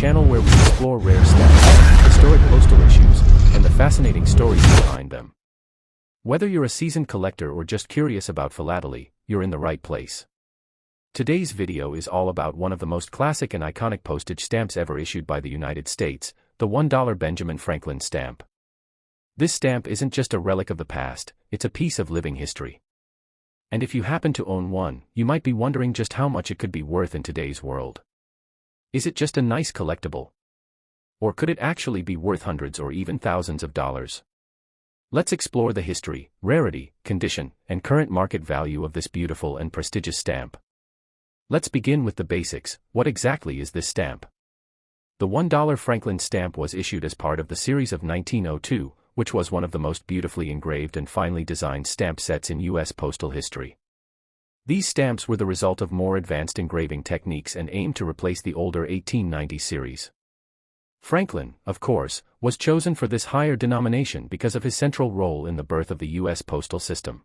channel where we explore rare stamps, historic postal issues, and the fascinating stories behind them. Whether you're a seasoned collector or just curious about philately, you're in the right place. Today's video is all about one of the most classic and iconic postage stamps ever issued by the United States, the $1 Benjamin Franklin stamp. This stamp isn't just a relic of the past, it's a piece of living history. And if you happen to own one, you might be wondering just how much it could be worth in today's world. Is it just a nice collectible? Or could it actually be worth hundreds or even thousands of dollars? Let's explore the history, rarity, condition, and current market value of this beautiful and prestigious stamp. Let's begin with the basics. What exactly is this stamp? The $1 Franklin stamp was issued as part of the series of 1902, which was one of the most beautifully engraved and finely designed stamp sets in U.S. postal history. These stamps were the result of more advanced engraving techniques and aimed to replace the older 1890 series. Franklin, of course, was chosen for this higher denomination because of his central role in the birth of the U.S. postal system.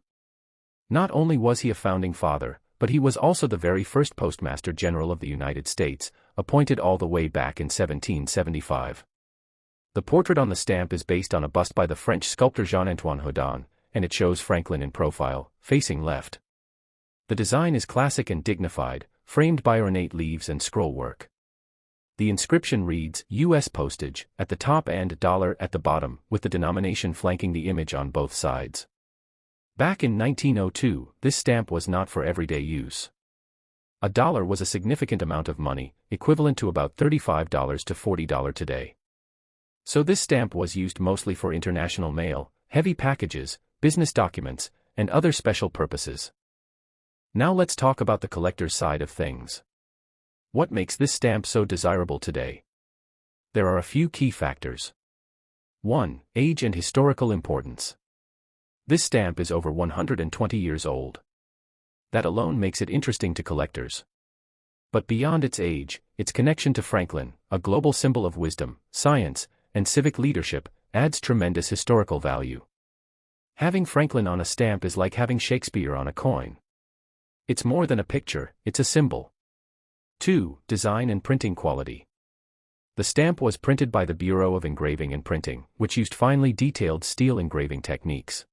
Not only was he a founding father, but he was also the very first Postmaster General of the United States, appointed all the way back in 1775. The portrait on the stamp is based on a bust by the French sculptor Jean-Antoine Houdon, and it shows Franklin in profile, facing left. The design is classic and dignified, framed by ornate leaves and scrollwork. The inscription reads, U.S. Postage, at the top and $1 at the bottom, with the denomination flanking the image on both sides. Back in 1902, this stamp was not for everyday use. $1 was a significant amount of money, equivalent to about $35 to $40 today. So this stamp was used mostly for international mail, heavy packages, business documents, and other special purposes. Now let's talk about the collector's side of things. What makes this stamp so desirable today? There are a few key factors. 1. Age and historical importance. This stamp is over 120 years old. That alone makes it interesting to collectors. But beyond its age, its connection to Franklin, a global symbol of wisdom, science, and civic leadership, adds tremendous historical value. Having Franklin on a stamp is like having Shakespeare on a coin. It's more than a picture, it's a symbol. 2. Design and printing quality. The stamp was printed by the Bureau of Engraving and Printing, which used finely detailed steel engraving techniques.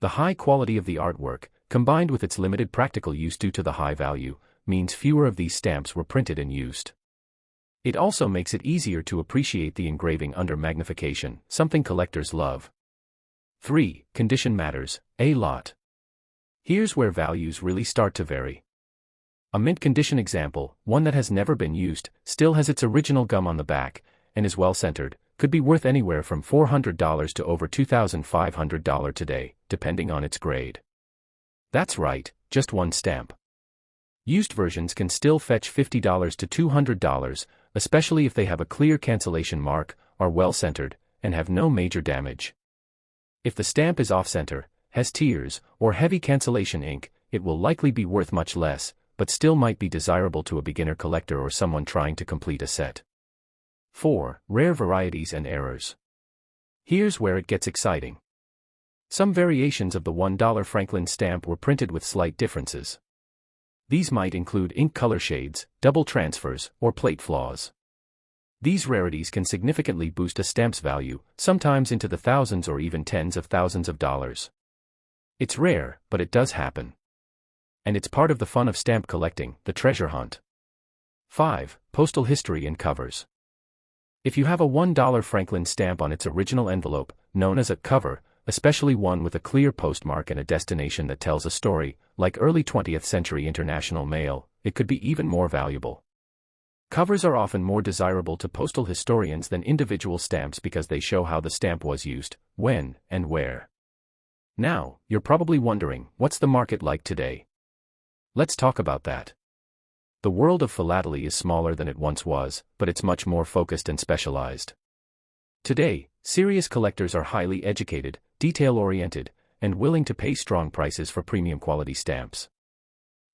The high quality of the artwork, combined with its limited practical use due to the high value, means fewer of these stamps were printed and used. It also makes it easier to appreciate the engraving under magnification, something collectors love. 3. Condition matters, a lot. Here's where values really start to vary. A mint condition example, one that has never been used, still has its original gum on the back, and is well centered, could be worth anywhere from $400 to over $2,500 today, depending on its grade. That's right, just one stamp. Used versions can still fetch $50 to $200, especially if they have a clear cancellation mark, are well centered, and have no major damage. If the stamp is off-center, has tears, or heavy cancellation ink, it will likely be worth much less, but still might be desirable to a beginner collector or someone trying to complete a set. 4. Rare varieties and errors. Here's where it gets exciting. Some variations of the $1 Franklin stamp were printed with slight differences. These might include ink color shades, double transfers, or plate flaws. These rarities can significantly boost a stamp's value, sometimes into the thousands or even tens of thousands of dollars. It's rare, but it does happen. And it's part of the fun of stamp collecting, the treasure hunt. 5. Postal history and covers. If you have a $1 Franklin stamp on its original envelope, known as a cover, especially one with a clear postmark and a destination that tells a story, like early 20th century international mail, it could be even more valuable. Covers are often more desirable to postal historians than individual stamps because they show how the stamp was used, when, and where. Now, you're probably wondering, what's the market like today? Let's talk about that. The world of philately is smaller than it once was, but it's much more focused and specialized. Today, serious collectors are highly educated, detail-oriented, and willing to pay strong prices for premium quality stamps.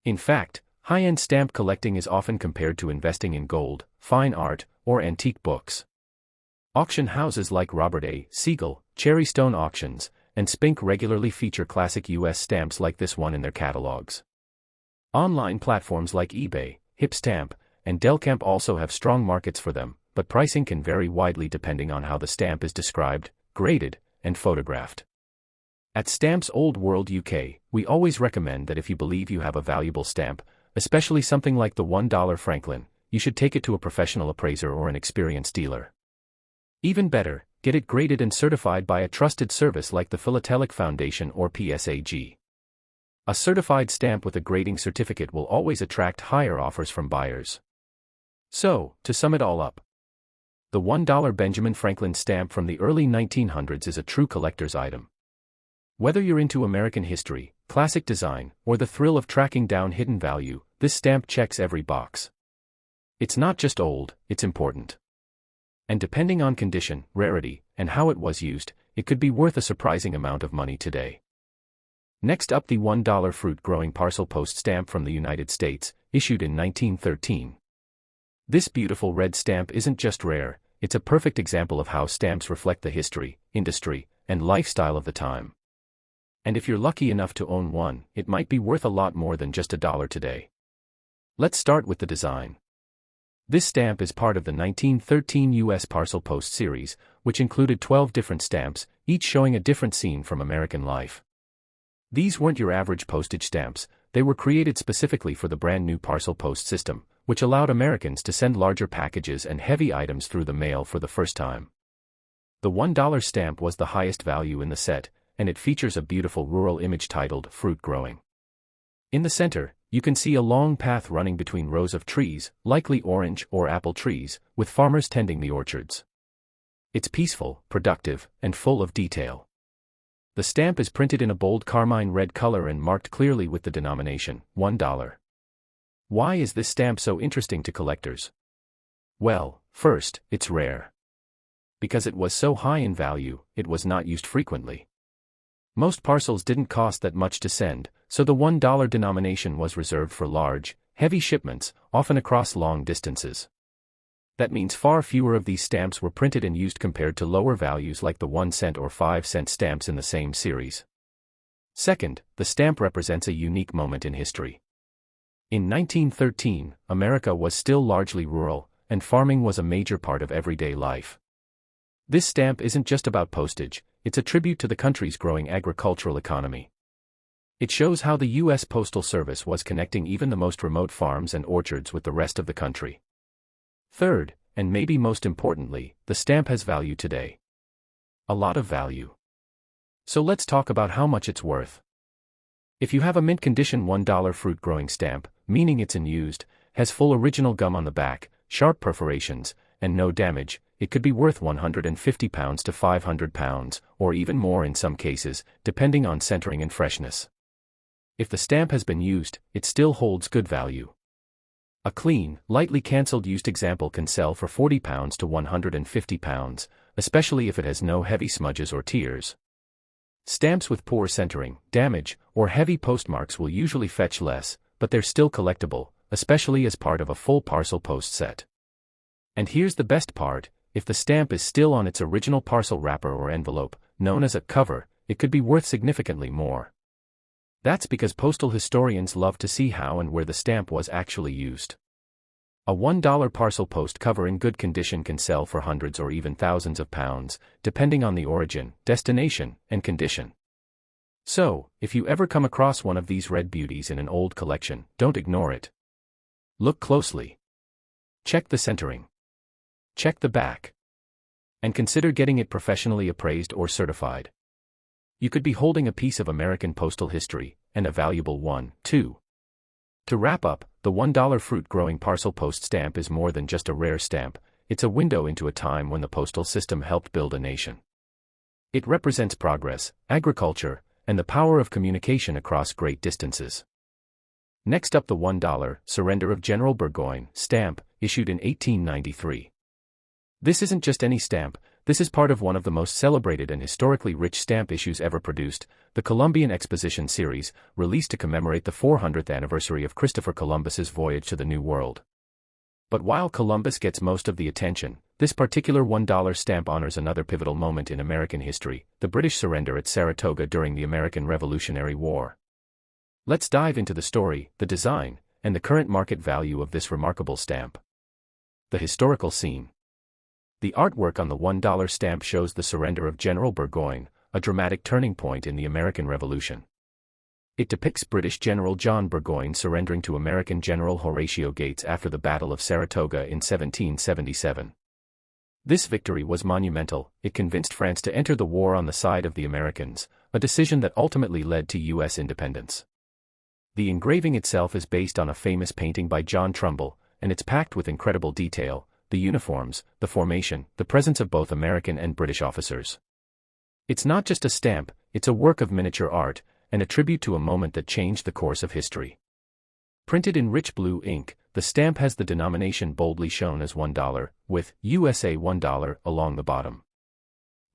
In fact, high-end stamp collecting is often compared to investing in gold, fine art, or antique books. Auction houses like Robert A. Siegel, Cherry Stone Auctions, and Spink regularly feature classic U.S. stamps like this one in their catalogs. Online platforms like eBay, Hipstamp, and Delcamp also have strong markets for them, but pricing can vary widely depending on how the stamp is described, graded, and photographed. At Stamps Old World UK, we always recommend that if you believe you have a valuable stamp, especially something like the $1 Franklin, you should take it to a professional appraiser or an experienced dealer. Even better, get it graded and certified by a trusted service like the Philatelic Foundation or PSAG. A certified stamp with a grading certificate will always attract higher offers from buyers. So, to sum it all up, the $1 Benjamin Franklin stamp from the early 1900s is a true collector's item. Whether you're into American history, classic design, or the thrill of tracking down hidden value, this stamp checks every box. It's not just old, it's important. And depending on condition, rarity, and how it was used, it could be worth a surprising amount of money today. Next up, the $1 fruit-growing parcel post stamp from the United States, issued in 1913. This beautiful red stamp isn't just rare, it's a perfect example of how stamps reflect the history, industry, and lifestyle of the time. And if you're lucky enough to own one, it might be worth a lot more than just $1 today. Let's start with the design. This stamp is part of the 1913 U.S. Parcel Post series, which included 12 different stamps, each showing a different scene from American life. These weren't your average postage stamps, they were created specifically for the brand new parcel post system, which allowed Americans to send larger packages and heavy items through the mail for the first time. The $1 stamp was the highest value in the set, and it features a beautiful rural image titled Fruit Growing. In the center, you can see a long path running between rows of trees, likely orange or apple trees, with farmers tending the orchards. It's peaceful, productive, and full of detail. The stamp is printed in a bold carmine red color and marked clearly with the denomination, $1. Why is this stamp so interesting to collectors? Well, first, it's rare. Because it was so high in value, it was not used frequently. Most parcels didn't cost that much to send, so the $1 denomination was reserved for large, heavy shipments, often across long distances. That means far fewer of these stamps were printed and used compared to lower values like the 1 cent or 5 cent stamps in the same series. Second, the stamp represents a unique moment in history. In 1913, America was still largely rural, and farming was a major part of everyday life. This stamp isn't just about postage, it's a tribute to the country's growing agricultural economy. It shows how the U.S. Postal Service was connecting even the most remote farms and orchards with the rest of the country. Third, and maybe most importantly, the stamp has value today. A lot of value. So let's talk about how much it's worth. If you have a mint condition $1 fruit growing stamp, meaning it's unused, has full original gum on the back, sharp perforations, and no damage, it could be worth £150 to £500, or even more in some cases, depending on centering and freshness. If the stamp has been used, it still holds good value. A clean, lightly cancelled used example can sell for £40 to £150, especially if it has no heavy smudges or tears. Stamps with poor centering, damage, or heavy postmarks will usually fetch less, but they're still collectible, especially as part of a full parcel post set. And here's the best part, if the stamp is still on its original parcel wrapper or envelope, known as a cover, it could be worth significantly more. That's because postal historians love to see how and where the stamp was actually used. A $1 parcel post cover in good condition can sell for hundreds or even thousands of pounds, depending on the origin, destination, and condition. So, if you ever come across one of these red beauties in an old collection, don't ignore it. Look closely. Check the centering. Check the back. And consider getting it professionally appraised or certified. You could be holding a piece of American postal history, and a valuable one, too. To wrap up, the $1 fruit-growing parcel post stamp is more than just a rare stamp, it's a window into a time when the postal system helped build a nation. It represents progress, agriculture, and the power of communication across great distances. Next up, the $1 Surrender of General Burgoyne stamp, issued in 1893. This isn't just any stamp, this is part of one of the most celebrated and historically rich stamp issues ever produced, the Columbian Exposition Series, released to commemorate the 400th anniversary of Christopher Columbus's voyage to the New World. But while Columbus gets most of the attention, this particular $1 stamp honors another pivotal moment in American history, the British surrender at Saratoga during the American Revolutionary War. Let's dive into the story, the design, and the current market value of this remarkable stamp. The historical scene. The artwork on the $1 stamp shows the surrender of General Burgoyne, a dramatic turning point in the American Revolution. It depicts British General John Burgoyne surrendering to American General Horatio Gates after the Battle of Saratoga in 1777. This victory was monumental. It convinced France to enter the war on the side of the Americans, a decision that ultimately led to U.S. independence. The engraving itself is based on a famous painting by John Trumbull, and it's packed with incredible detail: the uniforms, the formation, the presence of both American and British officers. It's not just a stamp, it's a work of miniature art, and a tribute to a moment that changed the course of history. Printed in rich blue ink, the stamp has the denomination boldly shown as $1, with USA $1 along the bottom.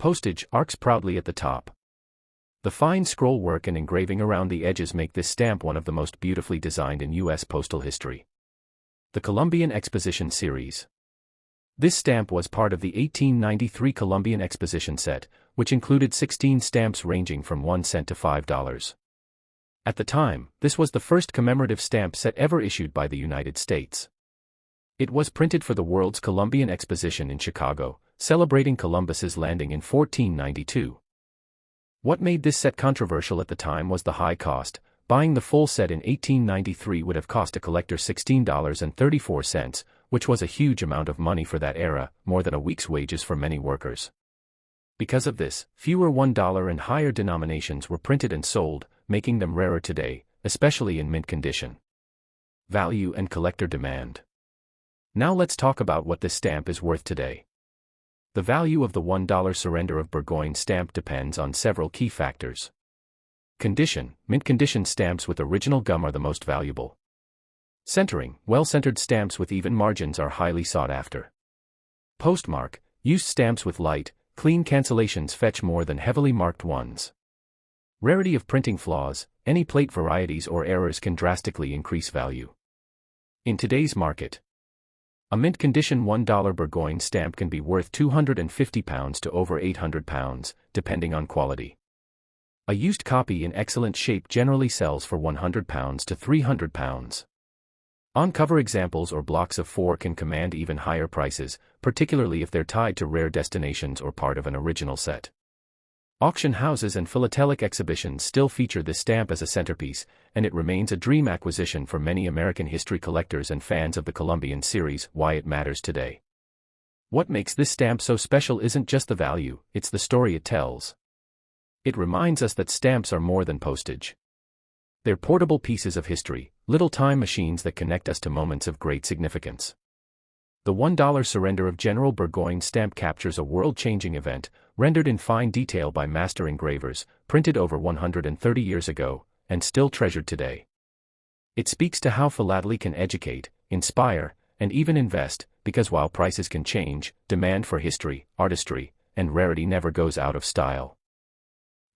Postage arcs proudly at the top. The fine scroll work and engraving around the edges make this stamp one of the most beautifully designed in U.S. postal history. The Columbian Exposition Series. This stamp was part of the 1893 Columbian Exposition set, which included 16 stamps ranging from 1 cent to $5. At the time, this was the first commemorative stamp set ever issued by the United States. It was printed for the World's Columbian Exposition in Chicago, celebrating Columbus's landing in 1492. What made this set controversial at the time was the high cost. Buying the full set in 1893 would have cost a collector $16.34, which was a huge amount of money for that era, more than a week's wages for many workers. Because of this, fewer $1 and higher denominations were printed and sold, making them rarer today, especially in mint condition. Value and collector demand. Now let's talk about what this stamp is worth today. The value of the $1 surrender of Burgoyne stamp depends on several key factors. Condition. Mint condition stamps with original gum are the most valuable. Centering. Well-centered stamps with even margins are highly sought after. Postmark. Used stamps with light, clean cancellations fetch more than heavily marked ones. Rarity of printing flaws. Any plate varieties or errors can drastically increase value. In today's market, a mint condition $1 Burgoyne stamp can be worth £250 to over £800, depending on quality. A used copy in excellent shape generally sells for £100 to £300. On-cover examples or blocks of 4 can command even higher prices, particularly if they're tied to rare destinations or part of an original set. Auction houses and philatelic exhibitions still feature this stamp as a centerpiece, and it remains a dream acquisition for many American history collectors and fans of the Columbian series. Why it matters today. What makes this stamp so special isn't just the value, it's the story it tells. It reminds us that stamps are more than postage. They're portable pieces of history, little time machines that connect us to moments of great significance. The $1 surrender of General Burgoyne stamp captures a world-changing event, rendered in fine detail by master engravers, printed over 130 years ago, and still treasured today. It speaks to how philately can educate, inspire, and even invest, because while prices can change, demand for history, artistry, and rarity never goes out of style.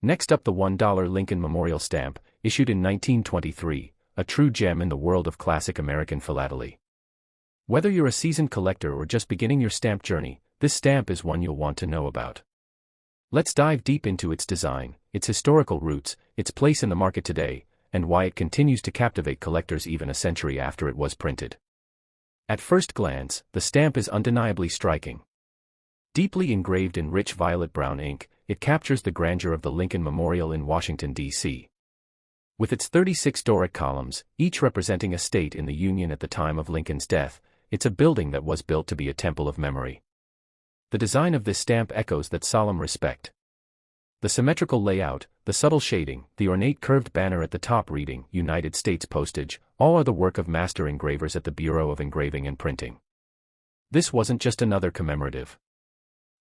Next up, the $1 Lincoln Memorial stamp, issued in 1923, a true gem in the world of classic American philately. Whether you're a seasoned collector or just beginning your stamp journey, this stamp is one you'll want to know about. Let's dive deep into its design, its historical roots, its place in the market today, and why it continues to captivate collectors even a century after it was printed. At first glance, the stamp is undeniably striking. Deeply engraved in rich violet-brown ink, it captures the grandeur of the Lincoln Memorial in Washington, D.C. With its 36 Doric columns, each representing a state in the Union at the time of Lincoln's death, it's a building that was built to be a temple of memory. The design of this stamp echoes that solemn respect. The symmetrical layout, the subtle shading, the ornate curved banner at the top reading United States Postage, all are the work of master engravers at the Bureau of Engraving and Printing. This wasn't just another commemorative.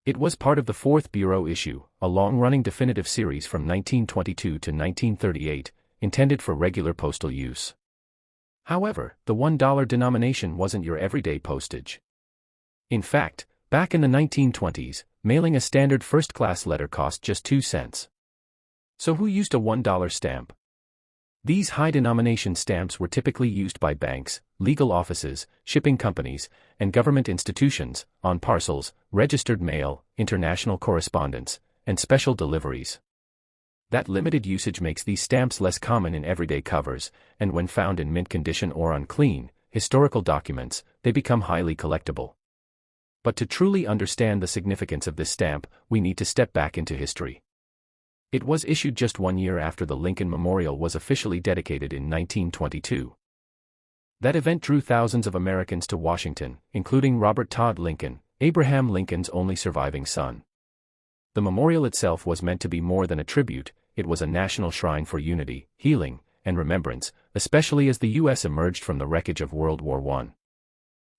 It was part of the fourth Bureau issue, a long-running definitive series from 1922 to 1938, intended for regular postal use. However, the $1 denomination wasn't your everyday postage. In fact, back in the 1920s, mailing a standard first-class letter cost just 2 cents. So who used a $1 stamp? These high-denomination stamps were typically used by banks, legal offices, shipping companies, and government institutions, on parcels, registered mail, international correspondence, and special deliveries. That limited usage makes these stamps less common in everyday covers, and when found in mint condition or unclean, historical documents, they become highly collectible. But to truly understand the significance of this stamp, we need to step back into history. It was issued just 1 year after the Lincoln Memorial was officially dedicated in 1922. That event drew thousands of Americans to Washington, including Robert Todd Lincoln, Abraham Lincoln's only surviving son. The memorial itself was meant to be more than a tribute, it was a national shrine for unity, healing, and remembrance, especially as the U.S. emerged from the wreckage of World War I.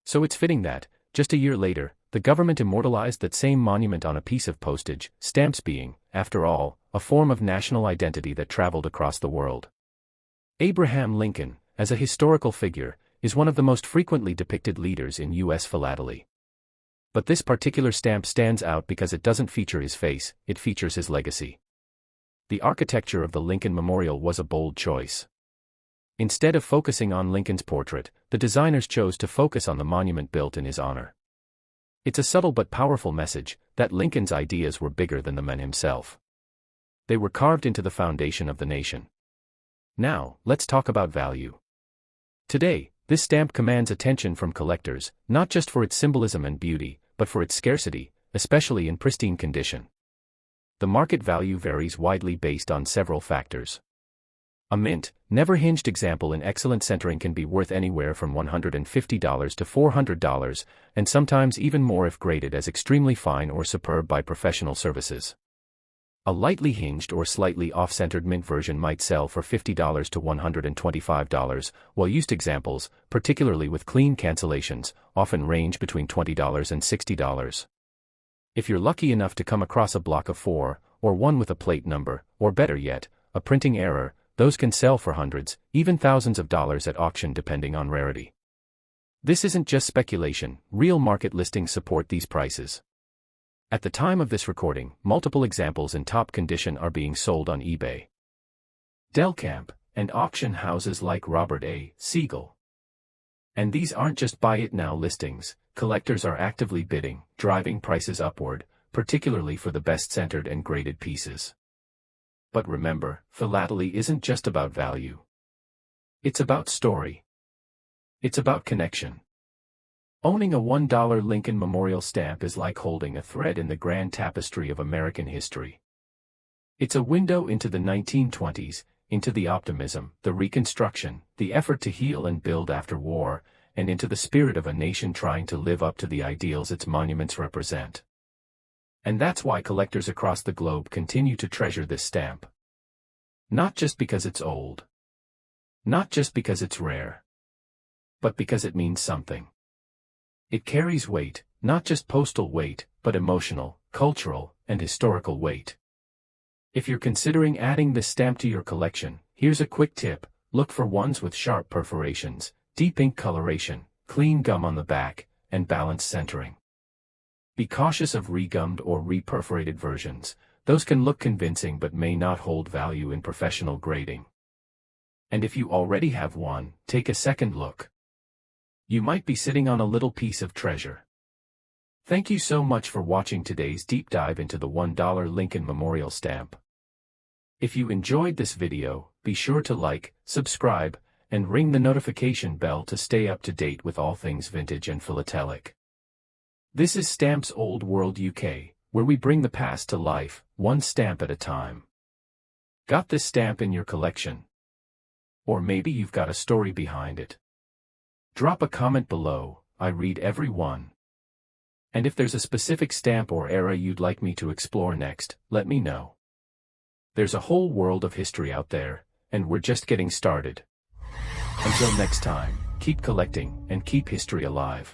So it's fitting that, just a year later, the government immortalized that same monument on a piece of postage, stamps being, after all, a form of national identity that traveled across the world. Abraham Lincoln, as a historical figure, is one of the most frequently depicted leaders in U.S. philately. But this particular stamp stands out because it doesn't feature his face, it features his legacy. The architecture of the Lincoln Memorial was a bold choice. Instead of focusing on Lincoln's portrait, the designers chose to focus on the monument built in his honor. It's a subtle but powerful message that Lincoln's ideas were bigger than the man himself. They were carved into the foundation of the nation. Now, let's talk about value. Today, this stamp commands attention from collectors, not just for its symbolism and beauty, but for its scarcity, especially in pristine condition. The market value varies widely based on several factors. A mint, never-hinged example in excellent centering can be worth anywhere from $150 to $400, and sometimes even more if graded as extremely fine or superb by professional services. A lightly hinged or slightly off-centered mint version might sell for $50 to $125, while used examples, particularly with clean cancellations, often range between $20 and $60. If you're lucky enough to come across a block of 4, or one with a plate number, or better yet, a printing error, those can sell for hundreds, even thousands of dollars at auction depending on rarity. This isn't just speculation, real market listings support these prices. At the time of this recording, multiple examples in top condition are being sold on eBay. Delcamp, and auction houses like Robert A. Siegel. And these aren't just buy-it-now listings, collectors are actively bidding, driving prices upward, particularly for the best-centered and graded pieces. But remember, philately isn't just about value. It's about story. It's about connection. Owning a $1 Lincoln Memorial stamp is like holding a thread in the grand tapestry of American history. It's a window into the 1920s, into the optimism, the reconstruction, the effort to heal and build after war, and into the spirit of a nation trying to live up to the ideals its monuments represent. And that's why collectors across the globe continue to treasure this stamp. Not just because it's old. Not just because it's rare. But because it means something. It carries weight, not just postal weight, but emotional, cultural, and historical weight. If you're considering adding this stamp to your collection, here's a quick tip: look for ones with sharp perforations, deep ink coloration, clean gum on the back, and balanced centering. Be cautious of regummed or reperforated versions, those can look convincing but may not hold value in professional grading. And if you already have one, take a second look. You might be sitting on a little piece of treasure. Thank you so much for watching today's deep dive into the $1 Lincoln Memorial stamp. If you enjoyed this video, be sure to like, subscribe, and ring the notification bell to stay up to date with all things vintage and philatelic. This is Stamps Old World UK, where we bring the past to life, one stamp at a time. Got this stamp in your collection? Or maybe you've got a story behind it. Drop a comment below, I read every one. And if there's a specific stamp or era you'd like me to explore next, let me know. There's a whole world of history out there, and we're just getting started. Until next time, keep collecting and keep history alive.